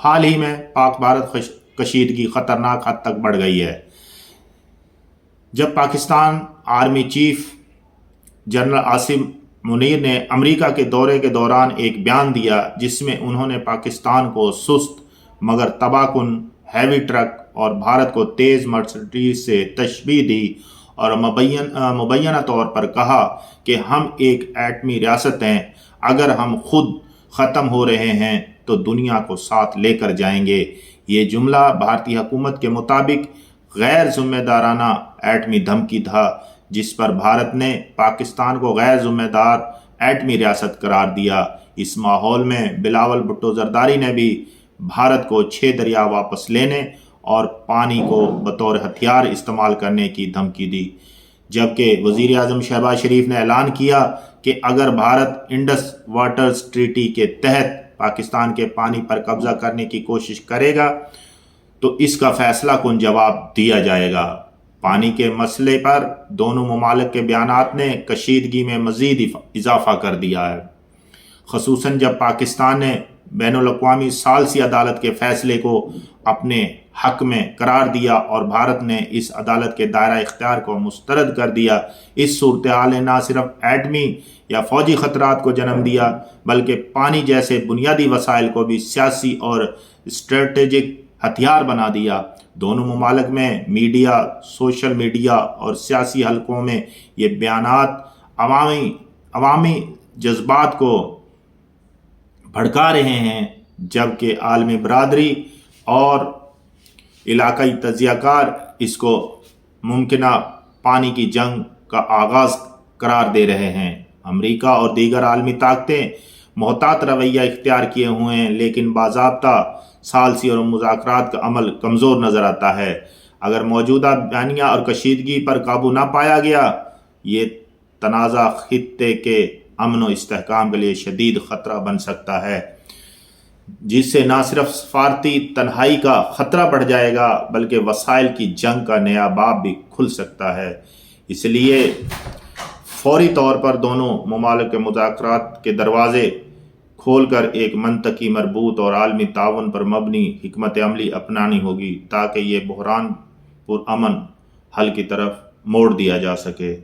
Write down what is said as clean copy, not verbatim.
حال ہی میں پاک بھارت کشیدگی خطرناک حد تک بڑھ گئی ہے۔ جب Pakistan army chief general Asim Munir نے امریکہ کے دورے کے دوران ایک بیان دیا جس میں انہوں نے پاکستان کو سست مگر تباہ کن ہیوی ٹرک اور بھارت کو تیز مرسڈیز سے تشبیہ دی اور مبینہ طور پر کہا کہ ہم ایک ایٹمی ریاست ہیں، اگر ہم خود ختم ہو رہے ہیں تو دنیا کو ساتھ لے کر جائیں گے، یہ جملہ بھارتی حکومت کے مطابق غیر ذمہ دارانہ ایٹمی دھمکی تھا جس پر بھارت نے پاکستان کو غیر ذمہ دار ایٹمی ریاست قرار دیا۔ اس ماحول میں بلاول بھٹو زرداری نے بھی بھارت کو 6 دریا واپس لینے اور پانی کو بطور ہتھیار استعمال کرنے کی دھمکی دی، جبکہ وزیر اعظم شہباز شریف نے اعلان کیا کہ اگر بھارت انڈس واٹرز ٹریٹی کے تحت پاکستان کے پانی پر قبضہ کرنے کی کوشش کرے گا تو اس کا فیصلہ کن جواب دیا جائے گا۔ پانی کے مسئلے پر دونوں ممالک کے بیانات نے کشیدگی میں مزید اضافہ کر دیا ہے، خصوصاً جب پاکستان نے بین الاقوامی ثالثی عدالت کے فیصلے کو اپنے حق میں قرار دیا اور بھارت نے اس عدالت کے دائرہ اختیار کو مسترد کر دیا۔ اس صورتحال نے نہ صرف ایٹمی یا فوجی خطرات کو جنم دیا بلکہ پانی جیسے بنیادی وسائل کو بھی سیاسی اور اسٹریٹجک ہتھیار بنا دیا۔ دونوں ممالک میں میڈیا، سوشل میڈیا اور سیاسی حلقوں میں یہ بیانات عوامی جذبات کو بھڑکا رہے ہیں، جبکہ عالمی برادری اور علاقائی تجزیہ کار اس کو ممکنہ پانی کی جنگ کا آغاز قرار دے رہے ہیں۔ امریکہ اور دیگر عالمی طاقتیں محتاط رویہ اختیار کیے ہوئے ہیں، لیکن باضابطہ ثالثی اور مذاکرات کا عمل کمزور نظر آتا ہے۔ اگر موجودہ بیانیہ اور کشیدگی پر قابو نہ پایا گیا، یہ تنازع خطے کے امن و استحکام کے لیے شدید خطرہ بن سکتا ہے، جس سے نہ صرف سفارتی تنہائی کا خطرہ بڑھ جائے گا بلکہ وسائل کی جنگ کا نیا باب بھی کھل سکتا ہے۔ اس لیے فوری طور پر دونوں ممالک کے مذاکرات کے دروازے کھول کر ایک منطقی، مربوط اور عالمی تعاون پر مبنی حکمت عملی اپنانی ہوگی تاکہ یہ بحران پرامن حل کی طرف موڑ دیا جا سکے۔